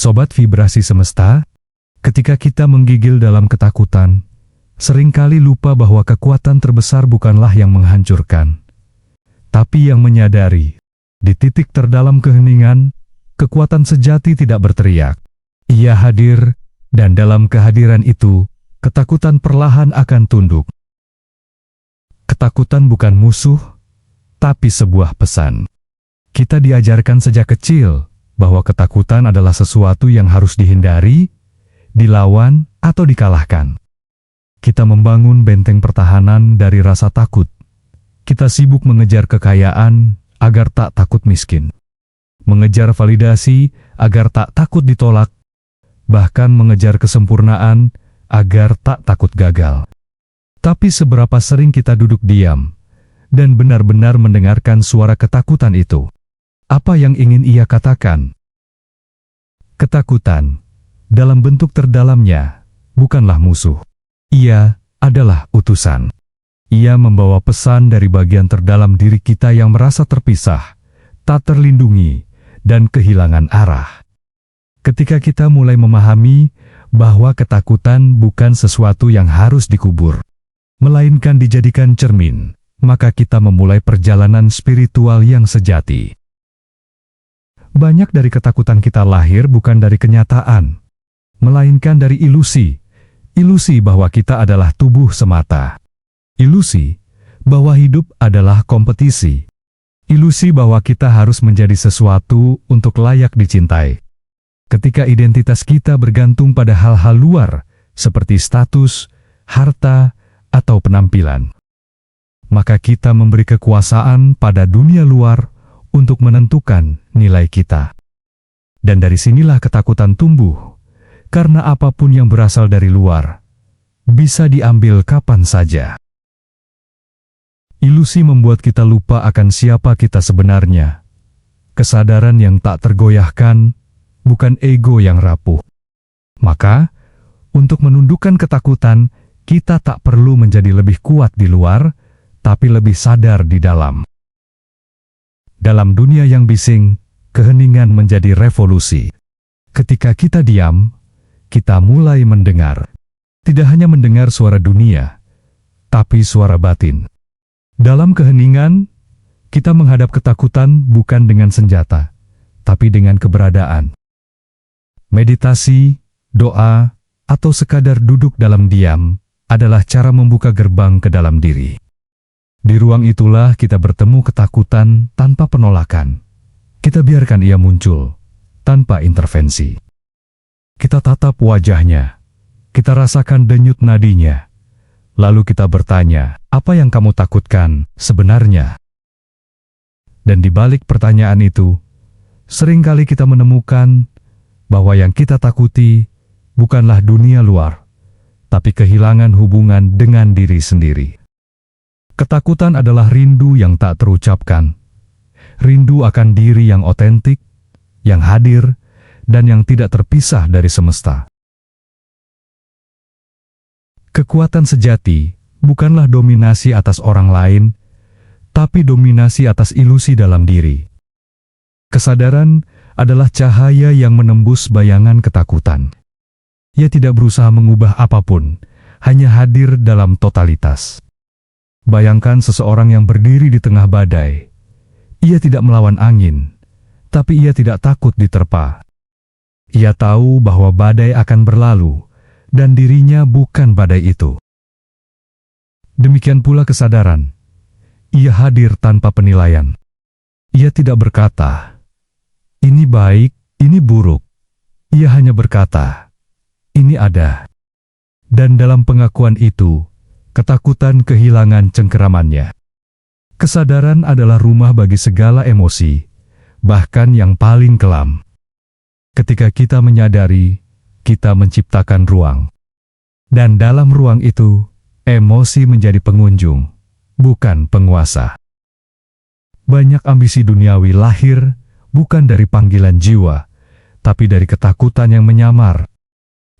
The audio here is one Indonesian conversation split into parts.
Sobat Vibrasi Semesta, ketika kita menggigil dalam ketakutan, seringkali lupa bahwa kekuatan terbesar bukanlah yang menghancurkan, tapi yang menyadari. Di titik terdalam keheningan, kekuatan sejati tidak berteriak. Ia hadir, dan dalam kehadiran itu, ketakutan perlahan akan tunduk. Ketakutan bukan musuh, tapi sebuah pesan. Kita diajarkan sejak kecil bahwa ketakutan adalah sesuatu yang harus dihindari, dilawan, atau dikalahkan. Kita membangun benteng pertahanan dari rasa takut. Kita sibuk mengejar kekayaan agar tak takut miskin. Mengejar validasi agar tak takut ditolak. Bahkan mengejar kesempurnaan agar tak takut gagal. Tapi seberapa sering kita duduk diam dan benar-benar mendengarkan suara ketakutan itu? Apa yang ingin ia katakan? Ketakutan, dalam bentuk terdalamnya, bukanlah musuh. Ia adalah utusan. Ia membawa pesan dari bagian terdalam diri kita yang merasa terpisah, tak terlindungi, dan kehilangan arah. Ketika kita mulai memahami bahwa ketakutan bukan sesuatu yang harus dikubur, melainkan dijadikan cermin, maka kita memulai perjalanan spiritual yang sejati. Banyak dari ketakutan kita lahir bukan dari kenyataan, melainkan dari ilusi. Ilusi bahwa kita adalah tubuh semata. Ilusi bahwa hidup adalah kompetisi. Ilusi bahwa kita harus menjadi sesuatu untuk layak dicintai. Ketika identitas kita bergantung pada hal-hal luar, seperti status, harta, atau penampilan, maka kita memberi kekuasaan pada dunia luar untuk menentukan nilai kita. Dan dari sinilah ketakutan tumbuh, karena apapun yang berasal dari luar bisa diambil kapan saja. Ilusi membuat kita lupa akan siapa kita sebenarnya. Kesadaran yang tak tergoyahkan bukan ego yang rapuh. Maka, untuk menundukkan ketakutan, kita tak perlu menjadi lebih kuat di luar, tapi lebih sadar di dalam. Dalam dunia yang bising, keheningan menjadi revolusi. Ketika kita diam, kita mulai mendengar. Tidak hanya mendengar suara dunia, tapi suara batin. Dalam keheningan, kita menghadap ketakutan bukan dengan senjata, tapi dengan keberadaan. Meditasi, doa, atau sekadar duduk dalam diam adalah cara membuka gerbang ke dalam diri. Di ruang itulah kita bertemu ketakutan tanpa penolakan. Kita biarkan ia muncul tanpa intervensi. Kita tatap wajahnya, kita rasakan denyut nadinya. Lalu kita bertanya, apa yang kamu takutkan sebenarnya? Dan di balik pertanyaan itu, seringkali kita menemukan bahwa yang kita takuti bukanlah dunia luar, tapi kehilangan hubungan dengan diri sendiri. Ketakutan adalah rindu yang tak terucapkan. Rindu akan diri yang otentik, yang hadir, dan yang tidak terpisah dari semesta. Kekuatan sejati bukanlah dominasi atas orang lain, tapi dominasi atas ilusi dalam diri. Kesadaran adalah cahaya yang menembus bayangan ketakutan. Ia tidak berusaha mengubah apapun, hanya hadir dalam totalitas. Bayangkan seseorang yang berdiri di tengah badai. Ia tidak melawan angin, tapi ia tidak takut diterpa. Ia tahu bahwa badai akan berlalu, dan dirinya bukan badai itu. Demikian pula kesadaran. Ia hadir tanpa penilaian. Ia tidak berkata, ini baik, ini buruk. Ia hanya berkata, ini ada. Dan dalam pengakuan itu, ketakutan kehilangan cengkeramannya. Kesadaran adalah rumah bagi segala emosi, bahkan yang paling kelam. Ketika kita menyadari, kita menciptakan ruang. Dan dalam ruang itu, emosi menjadi pengunjung, bukan penguasa. Banyak ambisi duniawi lahir bukan dari panggilan jiwa, tapi dari ketakutan yang menyamar.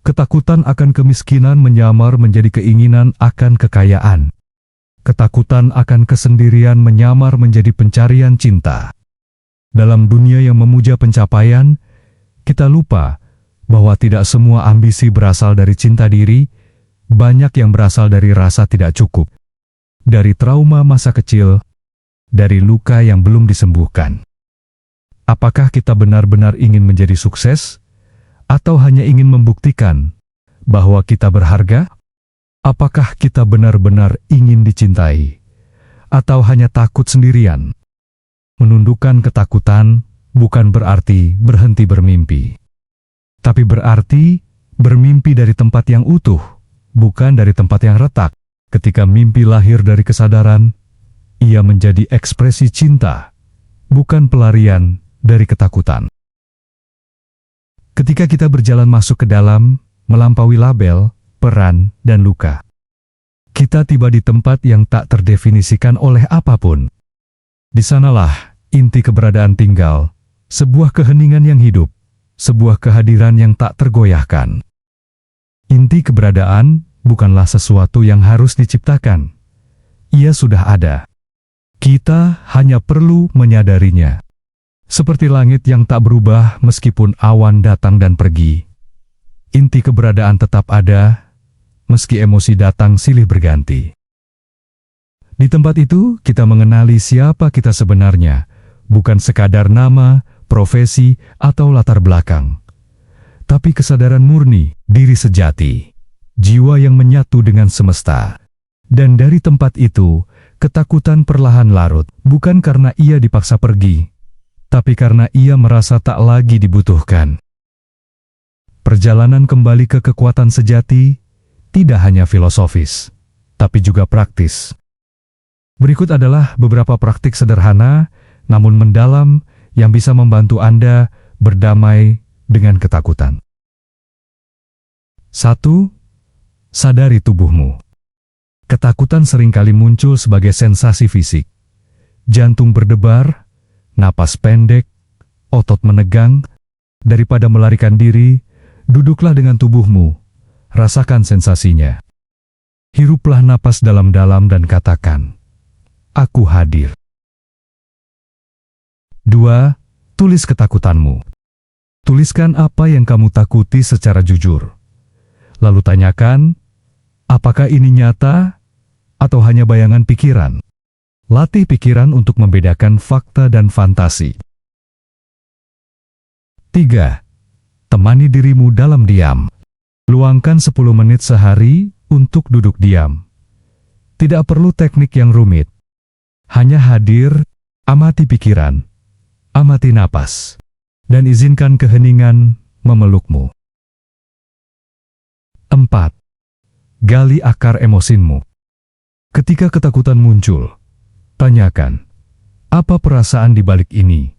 Ketakutan akan kemiskinan menyamar menjadi keinginan akan kekayaan. Ketakutan akan kesendirian menyamar menjadi pencarian cinta. Dalam dunia yang memuja pencapaian, kita lupa bahwa tidak semua ambisi berasal dari cinta diri, banyak yang berasal dari rasa tidak cukup, dari trauma masa kecil, dari luka yang belum disembuhkan. Apakah kita benar-benar ingin menjadi sukses, atau hanya ingin membuktikan bahwa kita berharga? Apakah kita benar-benar ingin dicintai, atau hanya takut sendirian? Menundukkan ketakutan bukan berarti berhenti bermimpi, tapi berarti bermimpi dari tempat yang utuh, bukan dari tempat yang retak. Ketika mimpi lahir dari kesadaran, ia menjadi ekspresi cinta, bukan pelarian dari ketakutan. Ketika kita berjalan masuk ke dalam, melampaui label, peran, dan luka, kita tiba di tempat yang tak terdefinisikan oleh apapun. Di sanalah inti keberadaan tinggal, sebuah keheningan yang hidup, sebuah kehadiran yang tak tergoyahkan. Inti keberadaan bukanlah sesuatu yang harus diciptakan. Ia sudah ada. Kita hanya perlu menyadarinya. Seperti langit yang tak berubah meskipun awan datang dan pergi. Inti keberadaan tetap ada, meski emosi datang silih berganti. Di tempat itu, kita mengenali siapa kita sebenarnya, bukan sekadar nama, profesi, atau latar belakang, tapi kesadaran murni, diri sejati, jiwa yang menyatu dengan semesta. Dan dari tempat itu, ketakutan perlahan larut, bukan karena ia dipaksa pergi, tapi karena ia merasa tak lagi dibutuhkan. Perjalanan kembali ke kekuatan sejati tidak hanya filosofis, tapi juga praktis. Berikut adalah beberapa praktik sederhana, namun mendalam, yang bisa membantu Anda berdamai dengan ketakutan. 1. Sadari tubuhmu. Ketakutan seringkali muncul sebagai sensasi fisik. Jantung berdebar, napas pendek, otot menegang. Daripada melarikan diri, duduklah dengan tubuhmu, rasakan sensasinya. Hiruplah napas dalam-dalam dan katakan, "Aku hadir." 2. Tulis ketakutanmu. Tuliskan apa yang kamu takuti secara jujur. Lalu tanyakan, apakah ini nyata atau hanya bayangan pikiran? Latih pikiran untuk membedakan fakta dan fantasi. 3. Temani dirimu dalam diam. Luangkan 10 menit sehari untuk duduk diam. Tidak perlu teknik yang rumit. Hanya hadir, amati pikiran, amati napas, dan izinkan keheningan memelukmu. 4. Gali akar emosimu. Ketika ketakutan muncul, tanyakan, apa perasaan di balik ini?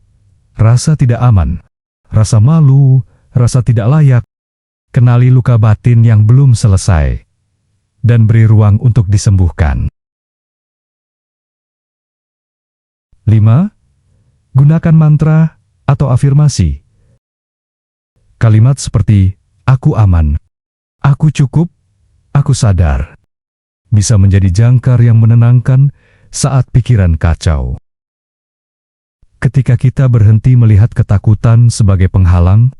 Rasa tidak aman, rasa malu, rasa tidak layak. Kenali luka batin yang belum selesai, dan beri ruang untuk disembuhkan. 5. Gunakan mantra atau afirmasi. Kalimat seperti, "Aku aman, aku cukup, aku sadar," bisa menjadi jangkar yang menenangkan saat pikiran kacau. Ketika kita berhenti melihat ketakutan sebagai penghalang,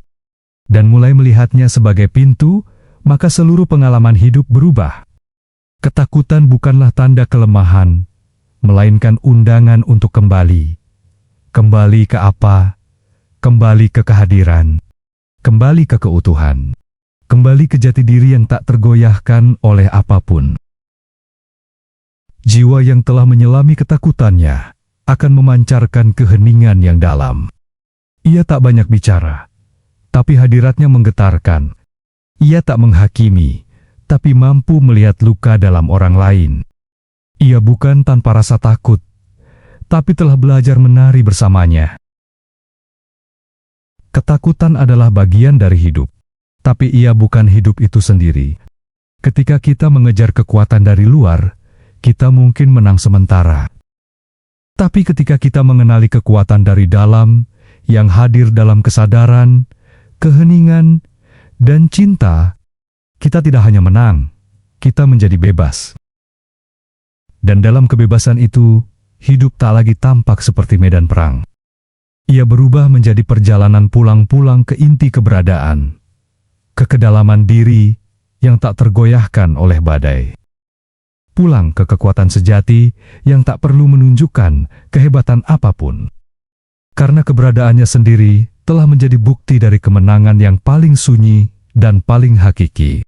dan mulai melihatnya sebagai pintu, maka seluruh pengalaman hidup berubah. Ketakutan bukanlah tanda kelemahan, melainkan undangan untuk kembali. Kembali ke apa? Kembali ke kehadiran. Kembali ke keutuhan. Kembali ke jati diri yang tak tergoyahkan oleh apapun. Jiwa yang telah menyelami ketakutannya akan memancarkan keheningan yang dalam. Ia tak banyak bicara, tapi hadiratnya menggetarkan. Ia tak menghakimi, tapi mampu melihat luka dalam orang lain. Ia bukan tanpa rasa takut, tapi telah belajar menari bersamanya. Ketakutan adalah bagian dari hidup, tapi ia bukan hidup itu sendiri. Ketika kita mengejar kekuatan dari luar, kita mungkin menang sementara. Tapi ketika kita mengenali kekuatan dari dalam, yang hadir dalam kesadaran, keheningan, dan cinta, kita tidak hanya menang, kita menjadi bebas. Dan dalam kebebasan itu, hidup tak lagi tampak seperti medan perang. Ia berubah menjadi perjalanan pulang-pulang ke inti keberadaan, ke kedalaman diri yang tak tergoyahkan oleh badai. Pulang ke kekuatan sejati yang tak perlu menunjukkan kehebatan apapun. Karena keberadaannya sendiri telah menjadi bukti dari kemenangan yang paling sunyi dan paling hakiki.